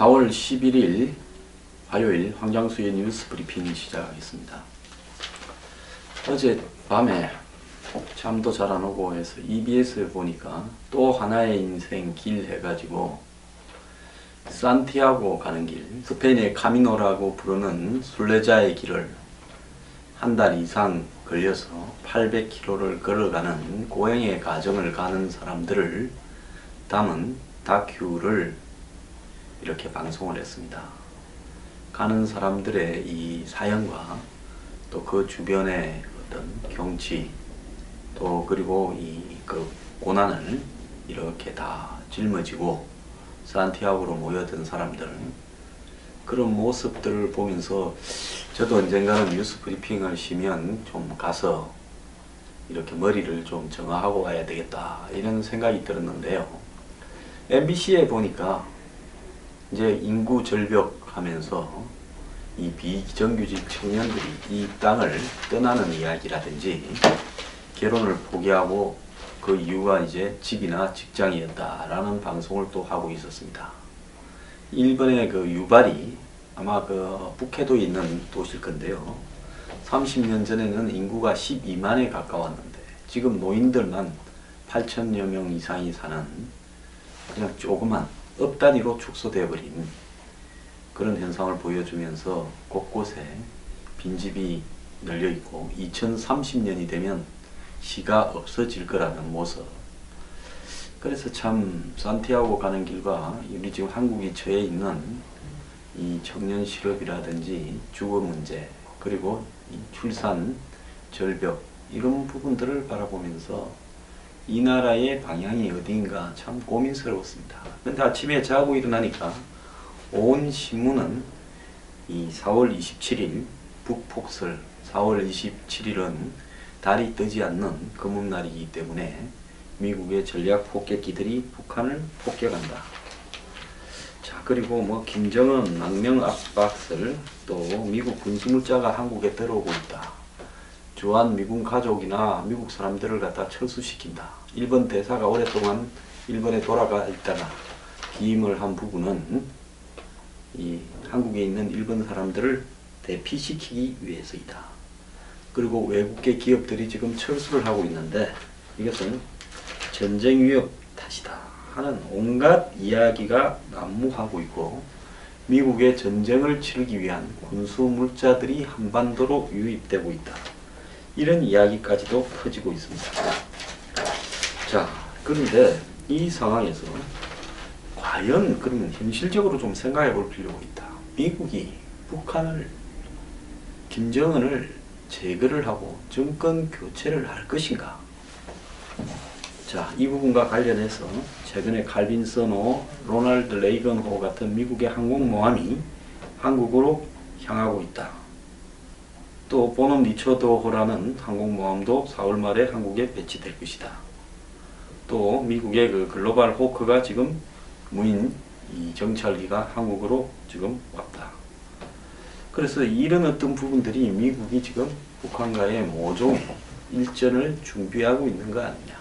4월 11일 화요일 황장수의 뉴스 브리핑 시작하겠습니다. 어제 밤에 잠도 잘 안 오고 해서 EBS에 보니까 또 하나의 인생 길 해가지고 산티아고 가는 길, 스페인의 카미노라고 부르는 순례자의 길을 한 달 이상 걸려서 800km를 걸어가는 고행의 과정을 가는 사람들을 담은 다큐를 이렇게 방송을 했습니다. 가는 사람들의 이 사연과 또 그 주변의 어떤 경치, 또 그리고 그 고난을 이렇게 다 짊어지고 산티아고로 모여든 사람들, 그런 모습들을 보면서 저도 언젠가는 뉴스 브리핑을 쉬면 좀 가서 이렇게 머리를 좀 정화하고 와야 되겠다 이런 생각이 들었는데요. MBC에 보니까 이제 인구 절벽 하면서 이 비정규직 청년들이 이 땅을 떠나는 이야기라든지 결혼을 포기하고 그 이유가 이제 집이나 직장이었다라는 방송을 또 하고 있었습니다. 일본의 그 유발이 아마 그 북해도에 있는 도시일 건데요. 30년 전에는 인구가 12만에 가까웠는데 지금 노인들만 8천여 명 이상이 사는 그냥 조그만 업 단위로 축소되어 버린 그런 현상을 보여주면서 곳곳에 빈집이 널려있고 2030년이 되면 시가 없어질 거라는 모습. 그래서 참 산티아고 가는 길과 우리 지금 한국이 처해 있는 이 청년 실업이라든지 주거 문제, 그리고 이 출산 절벽, 이런 부분들을 바라보면서 이 나라의 방향이 어디인가 참 고민스러웠습니다. 근데 아침에 자고 일어나니까 온 신문은 이 4월 27일 북폭설, 4월 27일은 달이 뜨지 않는 금음날이기 때문에 미국의 전략 폭격기들이 북한을 폭격한다. 자, 그리고 뭐 김정은 망명 압박설, 또 미국 군수물자가 한국에 들어오고 있다. 주한 미군 가족이나 미국 사람들을 갖다 철수시킨다. 일본 대사가 오랫동안 일본에 돌아가 있다가 기임을 한 부분은 이 한국에 있는 일본 사람들을 대피시키기 위해서이다. 그리고 외국계 기업들이 지금 철수를 하고 있는데 이것은 전쟁 위협 탓이다 하는 온갖 이야기가 난무하고 있고, 미국의 전쟁을 치르기 위한 군수물자들이 한반도로 유입되고 있다. 이런 이야기까지도 퍼지고 있습니다. 자, 그런데 이 상황에서 과연 그러면 현실적으로 좀 생각해 볼 필요가 있다. 미국이 북한을, 김정은을 제거를 하고 정권 교체를 할 것인가? 자, 이 부분과 관련해서 최근에 칼빈 서노, 로널드 레이건호 같은 미국의 항공모함이 한국으로 향하고 있다. 또 보넘 리처드호라는 항공모함도 4월 말에 한국에 배치될 것이다. 또 미국의 그 글로벌 호크가 지금 무인 이 정찰기가 한국으로 지금 왔다. 그래서 이런 어떤 부분들이 미국이 지금 북한과의 모종 일전을 준비하고 있는 거 아니냐.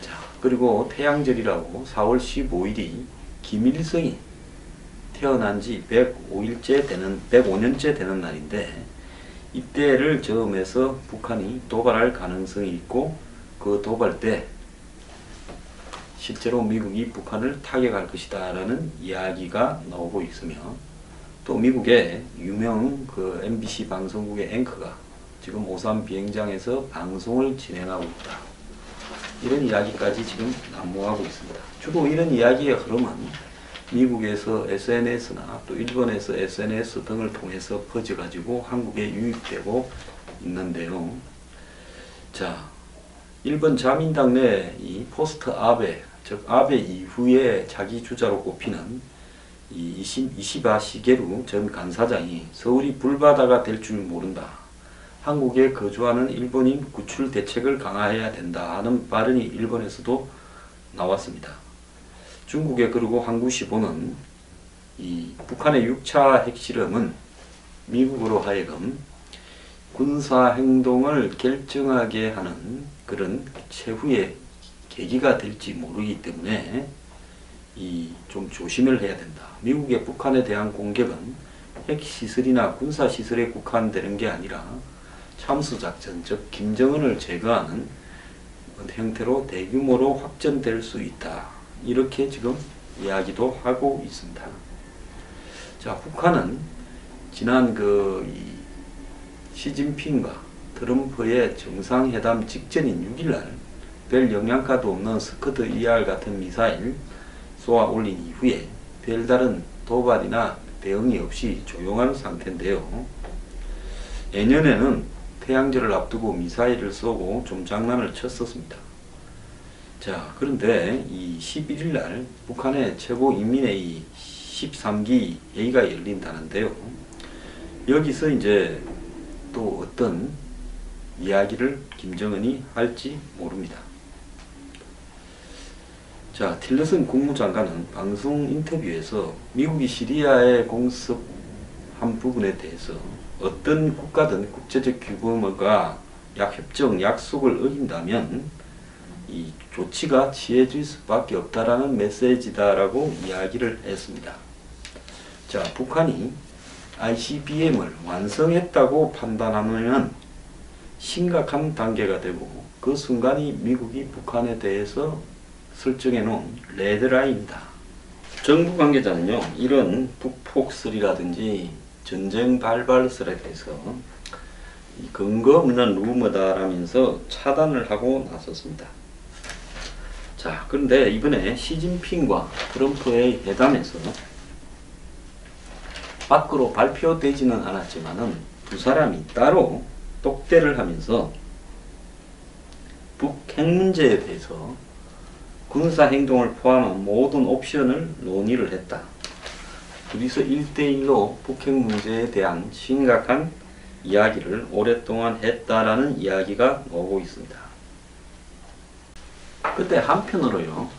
자, 그리고 태양절이라고 4월 15일이 김일성이 태어난 지 105년째 되는 날인데, 이때를 저음해서 북한이 도발할 가능성이 있고, 그 도발 때 실제로 미국이 북한을 타격할 것이다 라는 이야기가 나오고 있으며, 또 미국의 유명 그 MBC 방송국의 앵커가 지금 오산 비행장에서 방송을 진행하고 있다. 이런 이야기까지 지금 난무하고 있습니다. 주로 이런 이야기의 흐름은 미국에서 SNS나 또 일본에서 SNS 등을 통해서 퍼져가지고 한국에 유입되고 있는데요. 자, 일본 자민당 내 이 포스트 아베, 즉 아베 이후에 자기 주자로 꼽히는 이 이시바 시게루 전 간사장이 서울이 불바다가 될 줄 모른다. 한국에 거주하는 일본인 구출 대책을 강화해야 된다 하는 발언이 일본에서도 나왔습니다. 중국의 그리고 항구시보는 이 북한의 6차 핵실험은 미국으로 하여금 군사행동을 결정하게 하는 그런 최후의 계기가 될지 모르기 때문에 좀 조심을 해야 된다. 미국의 북한에 대한 공격은 핵시설이나 군사시설에 국한되는 게 아니라 참수작전, 즉 김정은을 제거하는 형태로 대규모로 확전될 수 있다. 이렇게 지금 이야기도 하고 있습니다. 자, 북한은 지난 시진핑과 트럼프의 정상회담 직전인 6일날 별 영양가도 없는 스커드 ER 같은 미사일 쏘아 올린 이후에 별다른 도발이나 대응이 없이 조용한 상태인데요. 예년에는 태양절을 앞두고 미사일을 쏘고 좀 장난을 쳤었습니다. 자, 그런데 이 11일날 북한의 최고인민회의 13기 회의가 열린다는데요. 여기서 이제 또 어떤 이야기를 김정은이 할지 모릅니다. 자, 틸러슨 국무장관은 방송 인터뷰에서 미국이 시리아에 공습한 부분에 대해서 어떤 국가든 국제적 규범과 협정, 약속을 어긴다면 이 조치가 취해질 수밖에 없다라는 메시지다라고 이야기를 했습니다. 자, 북한이 ICBM을 완성했다고 판단하면 심각한 단계가 되고 그 순간이 미국이 북한에 대해서 설정해 놓은 레드라인이다. 정부 관계자는요, 이런 북폭설이라든지 전쟁 발발설에 대해서 근거 없는 루머다라면서 차단을 하고 나섰습니다. 자, 그런데 이번에 시진핑과 트럼프의 회담에서 밖으로 발표되지는 않았지만은 두 사람이 따로 똑대를 하면서 북핵 문제에 대해서 군사행동을 포함한 모든 옵션을 논의를 했다. 둘이서 1대1로 북핵 문제에 대한 심각한 이야기를 오랫동안 했다라는 이야기가 나오고 있습니다. 그때 한편으로요,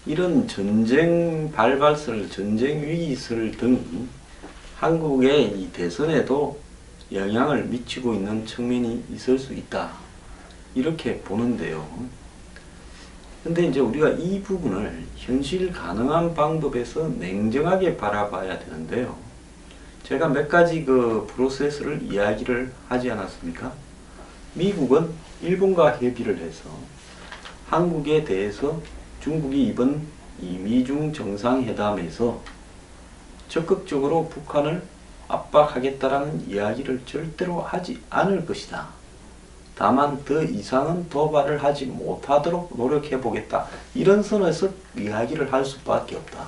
이런 전쟁 발발설, 전쟁 위기설 등이 한국의 이 대선에도 영향을 미치고 있는 측면이 있을 수 있다. 이렇게 보는데요. 근데 이제 우리가 이 부분을 현실 가능한 방법에서 냉정하게 바라봐야 되는데요. 제가 몇 가지 프로세스를 이야기를 하지 않았습니까? 미국은 일본과 협의를 해서 한국에 대해서 중국이 이번 이 미중 정상회담에서 적극적으로 북한을 압박하겠다라는 이야기를 절대로 하지 않을 것이다. 다만 더 이상은 도발을 하지 못하도록 노력해 보겠다. 이런 선에서 이야기를 할 수밖에 없다.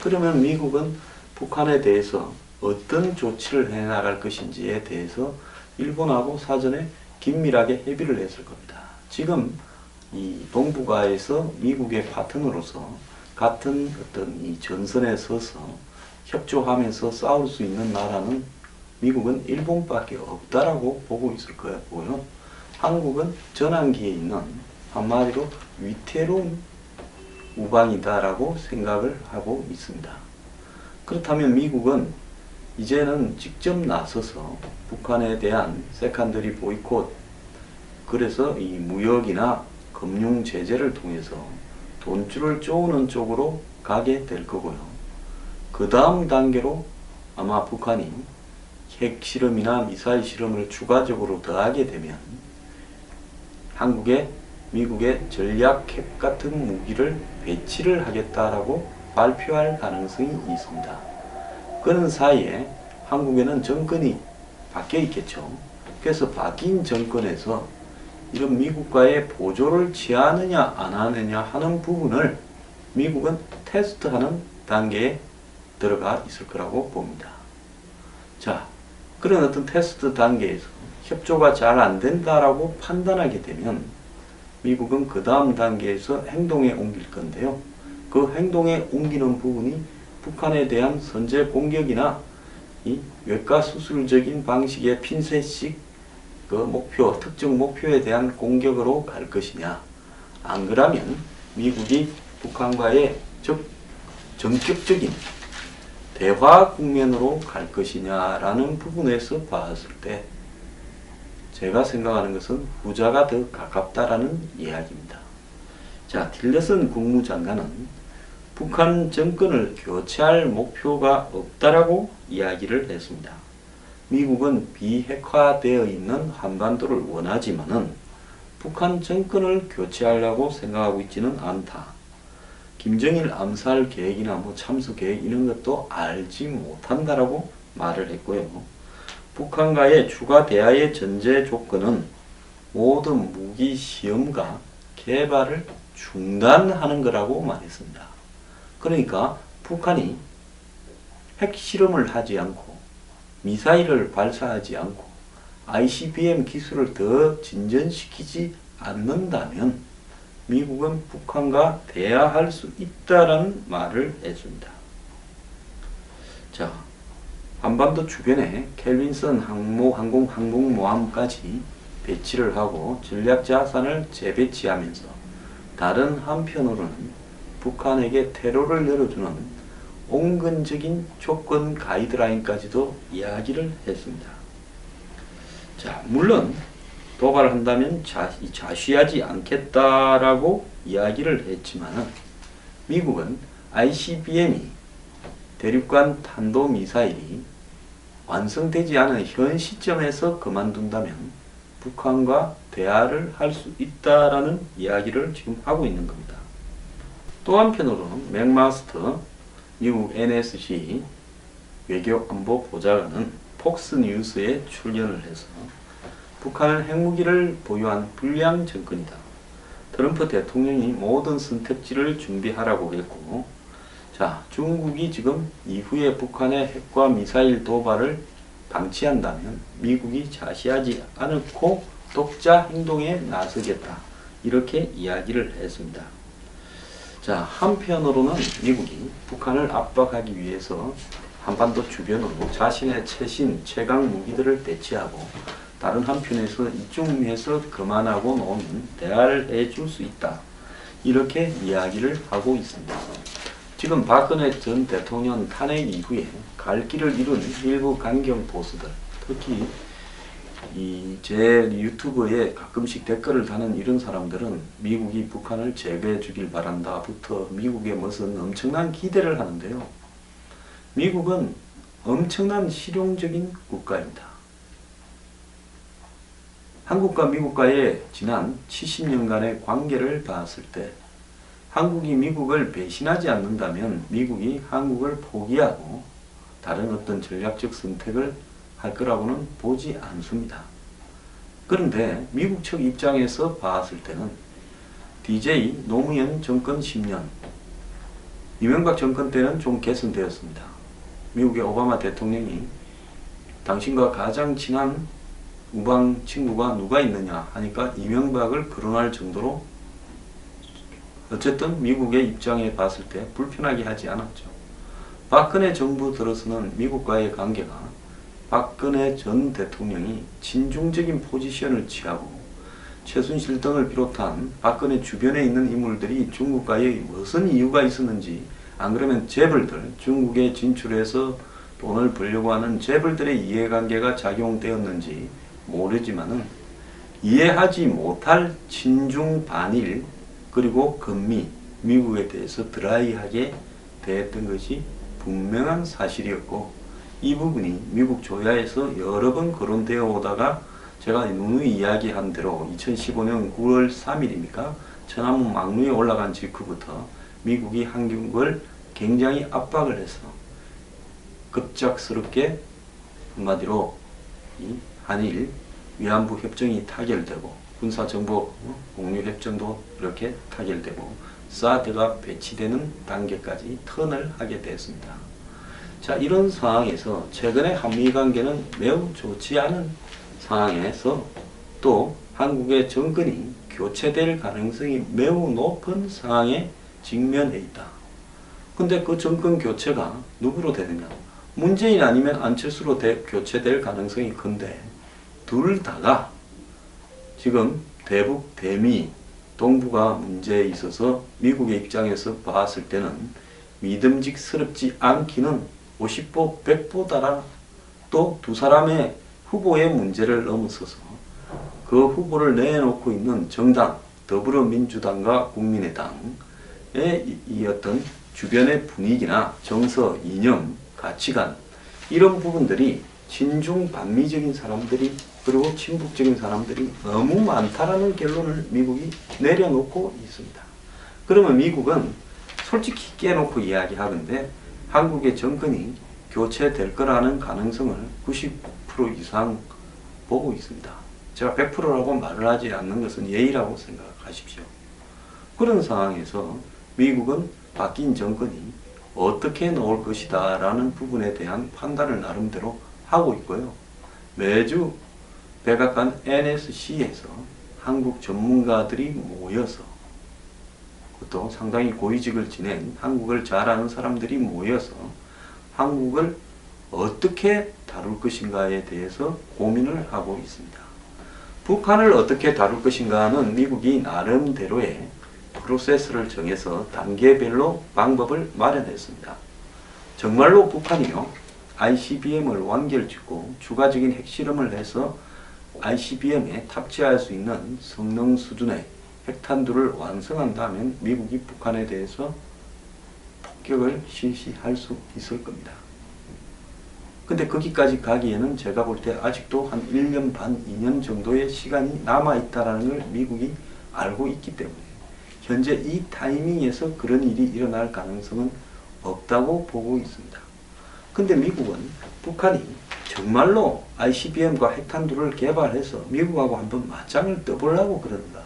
그러면 미국은 북한에 대해서 어떤 조치를 해나갈 것인지에 대해서 일본하고 사전에 긴밀하게 협의를 했을 겁니다. 지금 이 동북아에서 미국의 파트너로서 같은 어떤 이 전선에 서서 협조하면서 싸울 수 있는 나라는 미국은 일본밖에 없다라고 보고 있을 거고요. 한국은 전환기에 있는 한마디로 위태로운 우방이다라고 생각을 하고 있습니다. 그렇다면 미국은 이제는 직접 나서서 북한에 대한 세컨더리 보이콧, 그래서 이 무역이나 금융 제재를 통해서 돈줄을 쪼는 쪽으로 가게 될 거고요. 그 다음 단계로 아마 북한이 핵 실험이나 미사일 실험을 추가적으로 더하게 되면 한국에 미국의 전략 핵 같은 무기를 배치를 하겠다라고 발표할 가능성이 있습니다. 그런 사이에 한국에는 정권이 바뀌어 있겠죠. 그래서 바뀐 정권에서 이런 미국과의 보조를 취하느냐 안 하느냐 하는 부분을 미국은 테스트하는 단계에 들어가 있을 거라고 봅니다. 자, 그런 어떤 테스트 단계에서 협조가 잘 안 된다라고 판단하게 되면 미국은 그 다음 단계에서 행동에 옮길 건데요. 그 행동에 옮기는 부분이 북한에 대한 선제 공격이나 이 외과수술적인 방식의 핀셋식 목표, 특정 목표에 대한 공격으로 갈 것이냐, 안 그러면 미국이 북한과의 전격적인 대화 국면으로 갈 것이냐라는 부분에서 봤을 때 제가 생각하는 것은 후자가 더 가깝다라는 이야기입니다. 자, 틸러슨 국무장관은 북한 정권을 교체할 목표가 없다라고 이야기를 했습니다. 미국은 비핵화되어 있는 한반도를 원하지만은 북한 정권을 교체하려고 생각하고 있지는 않다. 김정일 암살 계획이나 참수 계획 이런 것도 알지 못한다라고 말을 했고요. 북한과의 추가 대화의 전제 조건은 모든 무기 시험과 개발을 중단하는 거라고 말했습니다. 그러니까 북한이 핵실험을 하지 않고 미사일을 발사하지 않고 ICBM 기술을 더 진전시키지 않는다면 미국은 북한과 대화할 수 있다라는 말을 했습니다. 자, 한반도 주변에 켈빈선 항공모함까지 배치를 하고 전략 자산을 재배치하면서 다른 한편으로는 북한에게 테러를 열어주는 온건적인 조건 가이드라인까지도 이야기를 했습니다. 자, 물론 도발한다면 자시하지 않겠다라고 이야기를 했지만 미국은 ICBM이 대륙간 탄도미사일이 완성되지 않은 현 시점에서 그만둔다면 북한과 대화를 할 수 있다라는 이야기를 지금 하고 있는 겁니다. 또 한편으로는 맥마스터 미국 NSC 외교안보보좌관은 폭스뉴스에 출연을 해서 북한은 핵무기를 보유한 불량 정권이다. 트럼프 대통령이 모든 선택지를 준비하라고 했고, 자, 중국이 지금 이후에 북한의 핵과 미사일 도발을 방치한다면 미국이 자시하지 않고 독자 행동에 나서겠다. 이렇게 이야기를 했습니다. 자, 한편으로는 미국이 북한을 압박하기 위해서 한반도 주변으로 자신의 최신 최강 무기들을 배치하고 다른 한편에서 이쪽에서 그만하고 놓으면 대화를 해줄 수 있다. 이렇게 이야기를 하고 있습니다. 지금 박근혜 전 대통령 탄핵 이후에 갈 길을 잃은 일부 강경 보수들, 특히 제 유튜브에 가끔씩 댓글을 다는 이런 사람들은 미국이 북한을 제거해 주길 바란다부터 미국에 무슨 엄청난 기대를 하는데요. 미국은 엄청난 실용적인 국가입니다. 한국과 미국과의 지난 70년간의 관계를 봤을 때 한국이 미국을 배신하지 않는다면 미국이 한국을 포기하고 다른 어떤 전략적 선택을 할 거라고는 보지 않습니다. 그런데 미국 측 입장에서 봤을 때는 DJ 노무현 정권 10년, 이명박 정권 때는 좀 개선되었습니다. 미국의 오바마 대통령이 당신과 가장 친한 우방 친구가 누가 있느냐 하니까 이명박을 거론할 정도로 어쨌든 미국의 입장에 봤을 때 불편하게 하지 않았죠. 박근혜 정부 들어서는 미국과의 관계가 박근혜 전 대통령이 친중적인 포지션을 취하고 최순실 등을 비롯한 박근혜 주변에 있는 인물들이 중국과의 무슨 이유가 있었는지, 안 그러면 재벌들, 중국에 진출해서 돈을 벌려고 하는 재벌들의 이해관계가 작용되었는지 모르지만은 이해하지 못할 친중 반일 그리고 금미 미국에 대해서 드라이하게 대했던 것이 분명한 사실이었고, 이 부분이 미국 조야에서 여러 번 거론되어 오다가 제가 누누이 이야기한 대로 2015년 9월 3일입니까? 천안문 막루에 올라간 직후부터 미국이 한국을 굉장히 압박을 해서 급작스럽게 한마디로 이 한일 위안부 협정이 타결되고 군사정보 공유 협정도 이렇게 타결되고 사드가 배치되는 단계까지 턴을 하게 됐습니다. 자, 이런 상황에서 최근에 한미 관계는 매우 좋지 않은 상황에서 또 한국의 정권이 교체될 가능성이 매우 높은 상황에 직면해 있다. 근데 그 정권 교체가 누구로 되느냐? 문재인 아니면 안철수로 교체될 가능성이 큰데 둘 다가 지금 대북, 대미, 동북아 문제에 있어서 미국의 입장에서 봤을 때는 믿음직스럽지 않기는 50보 100보다라 또 두 사람의 후보의 문제를 넘어서서 그 후보를 내놓고 있는 정당 더불어민주당과 국민의당의 이 어떤 주변의 분위기나 정서, 이념, 가치관 이런 부분들이 친중 반미적인 사람들이 그리고 친북적인 사람들이 너무 많다라는 결론을 미국이 내려놓고 있습니다. 그러면 미국은 솔직히 깨놓고 이야기하건대 한국의 정권이 교체될 거라는 가능성을 90% 이상 보고 있습니다. 제가 100%라고 말을 하지 않는 것은 예의라고 생각하십시오. 그런 상황에서 미국은 바뀐 정권이 어떻게 나올 것이다 라는 부분에 대한 판단을 나름대로 하고 있고요. 매주 백악관 NSC에서 한국 전문가들이 모여서 또 상당히 고위직을 지낸 한국을 잘 아는 사람들이 모여서 한국을 어떻게 다룰 것인가에 대해서 고민을 하고 있습니다. 북한을 어떻게 다룰 것인가는 미국이 나름대로의 프로세스를 정해서 단계별로 방법을 마련했습니다. 정말로 북한이요, ICBM을 완결짓고 추가적인 핵실험을 해서 ICBM에 탑재할 수 있는 성능 수준의 핵탄두를 완성한다면 미국이 북한에 대해서 폭격을 실시할 수 있을 겁니다. 근데 거기까지 가기에는 제가 볼 때 아직도 한 1년 반, 2년 정도의 시간이 남아있다는 걸 미국이 알고 있기 때문에 현재 이 타이밍에서 그런 일이 일어날 가능성은 없다고 보고 있습니다. 근데 미국은 북한이 정말로 ICBM과 핵탄두를 개발해서 미국하고 한번 맞짱을 떠보려고 그러는가,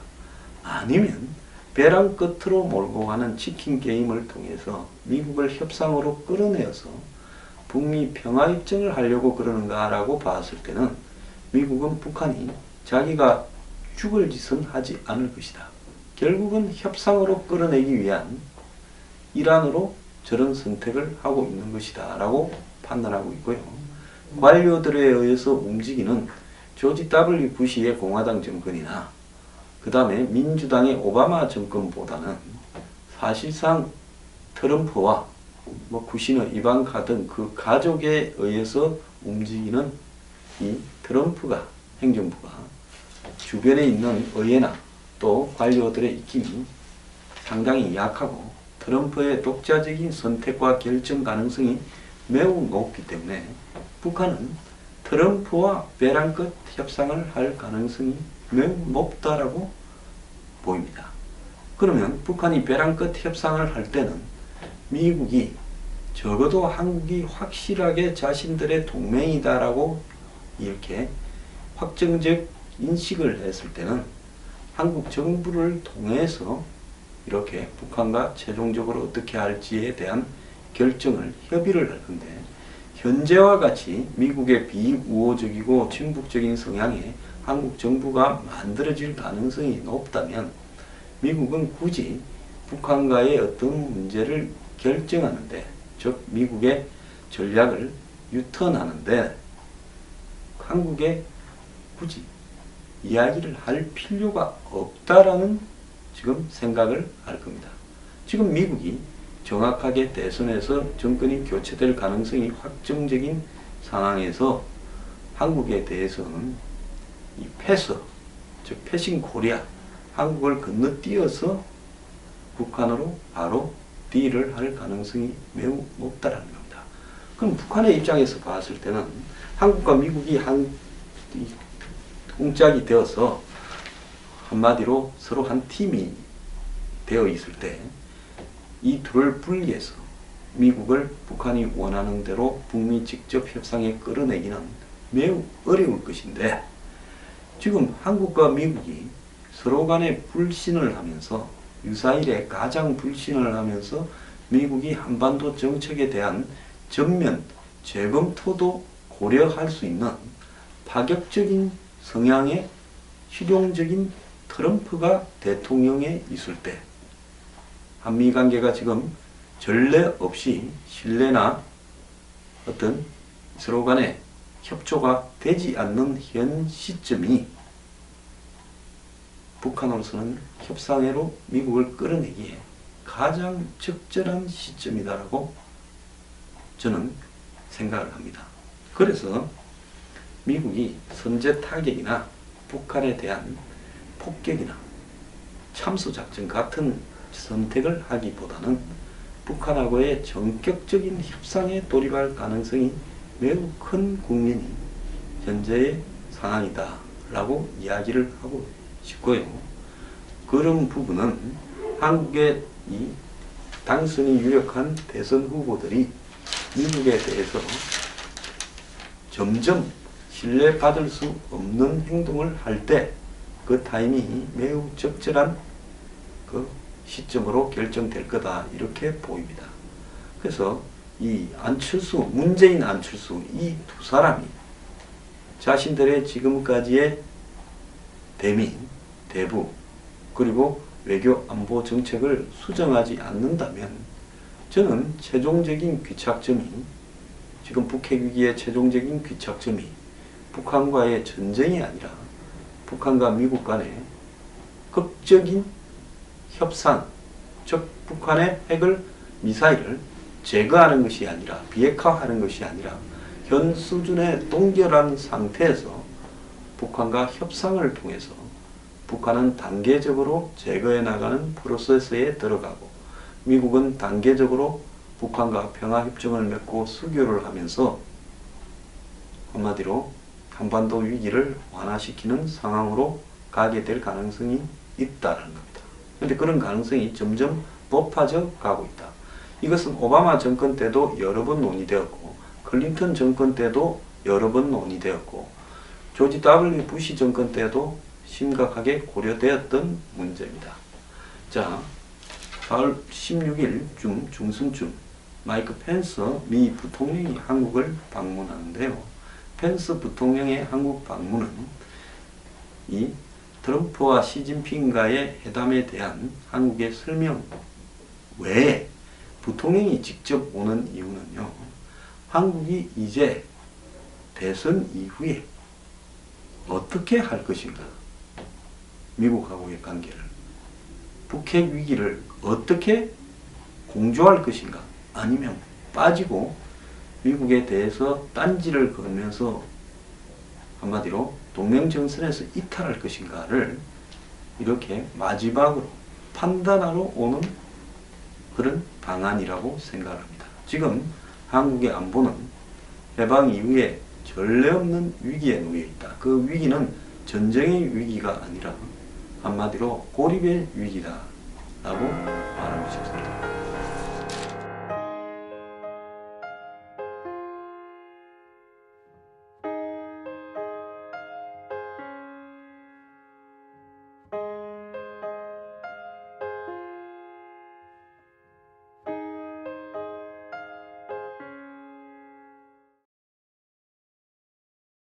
아니면 벼랑 끝으로 몰고 가는 치킨 게임을 통해서 미국을 협상으로 끌어내어서 북미 평화 입증을 하려고 그러는가 라고 봤을 때는 미국은 북한이 자기가 죽을 짓은 하지 않을 것이다. 결국은 협상으로 끌어내기 위한 일환으로 저런 선택을 하고 있는 것이다 라고 판단하고 있고요. 관료들에 의해서 움직이는 조지 W. 부시의 공화당 정권이나 그 다음에 민주당의 오바마 정권보다는 사실상 트럼프와 쿠시너, 이방카 등 그 가족에 의해서 움직이는 이 트럼프가, 행정부가 주변에 있는 의회나 또 관료들의 입김이 상당히 약하고 트럼프의 독자적인 선택과 결정 가능성이 매우 높기 때문에 북한은 트럼프와 벼랑 끝 협상을 할 가능성이 매우 높다라고 보입니다. 그러면 북한이 벼랑 끝 협상을 할 때는 미국이 적어도 한국이 확실하게 자신들의 동맹이다라고 이렇게 확정적 인식을 했을 때는 한국 정부를 통해서 이렇게 북한과 최종적으로 어떻게 할지에 대한 결정을 협의를 할 건데, 현재와 같이 미국의 비우호적이고 친북적인 성향의 한국 정부가 만들어질 가능성이 높다면 미국은 굳이 북한과의 어떤 문제를 결정하는데, 즉 미국의 전략을 유턴하는데 한국에 굳이 이야기를 할 필요가 없다라는 지금 생각을 할 겁니다. 지금 미국이 정확하게 대선에서 정권이 교체될 가능성이 확정적인 상황에서 한국에 대해서는 이 패스, 즉 패싱 코리아, 한국을 건너뛰어서 북한으로 바로 딜을 할 가능성이 매우 높다라는 겁니다. 그럼 북한의 입장에서 봤을 때는 한국과 미국이 한 동짝이 되어서 한마디로 서로 한 팀이 되어 있을 때 이 둘을 분리해서 미국을 북한이 원하는 대로 북미 직접 협상에 끌어내기는 매우 어려울 것인데, 지금 한국과 미국이 서로 간에 불신을 하면서 유사일에 가장 불신을 하면서 미국이 한반도 정책에 대한 전면 재검토도 고려할 수 있는 파격적인 성향의 실용적인 트럼프가 대통령에 있을 때 한미 관계가 지금 전례 없이 신뢰나 어떤 서로 간에 협조가 되지 않는 현 시점이 북한으로서는 협상회로 미국을 끌어내기에 가장 적절한 시점이다라고 저는 생각을 합니다. 그래서 미국이 선제 타격이나 북한에 대한 폭격이나 참수작전 같은 선택을 하기보다는 북한하고의 전격적인 협상에 돌입할 가능성이 매우 큰 국면이 현재의 상황이다 라고 이야기를 하고 싶고요. 그런 부분은 한국의 이 당선이 유력한 대선 후보들이 미국에 대해서 점점 신뢰받을 수 없는 행동을 할 때 그 타이밍이 매우 적절한 그 시점으로 결정될 거다 이렇게 보입니다. 그래서 이 안철수, 문재인 안철수 이 두 사람이 자신들의 지금까지의 대미, 대북 그리고 외교 안보 정책을 수정하지 않는다면 저는 최종적인 귀착점이 지금 북핵 위기의 최종적인 귀착점이 북한과의 전쟁이 아니라 북한과 미국 간의 극적인 협상, 즉 북한의 핵을 미사일을 제거하는 것이 아니라 비핵화하는 것이 아니라 현 수준에 동결한 상태에서 북한과 협상을 통해서 북한은 단계적으로 제거해 나가는 프로세스에 들어가고 미국은 단계적으로 북한과 평화협정을 맺고 수교를 하면서 한마디로 한반도 위기를 완화시키는 상황으로 가게 될 가능성이 있다는 겁니다. 그런데 그런 가능성이 점점 높아져 가고 있다. 이것은 오바마 정권 때도 여러 번 논의되었고 클린턴 정권 때도 여러 번 논의되었고 조지 W. 부시 정권 때도 심각하게 고려되었던 문제입니다. 자, 4월 16일 중순쯤 마이크 펜스 미 부통령이 한국을 방문하는데요. 펜스 부통령의 한국 방문은 이 트럼프와 시진핑과의 회담에 대한 한국의 설명 외에 부통령이 직접 오는 이유는요. 한국이 이제 대선 이후에 어떻게 할 것인가, 미국하고의 관계를, 북핵 위기를 어떻게 공조할 것인가, 아니면 빠지고 미국에 대해서 딴지를 걸면서 한마디로 동맹정선에서 이탈할 것인가를 이렇게 마지막으로 판단하러 오는 그런 방안이라고 생각합니다. 지금 한국의 안보는 해방 이후에 전례 없는 위기에 놓여 있다. 그 위기는 전쟁의 위기가 아니라 한마디로 고립의 위기다 라고 말하고 싶습니다.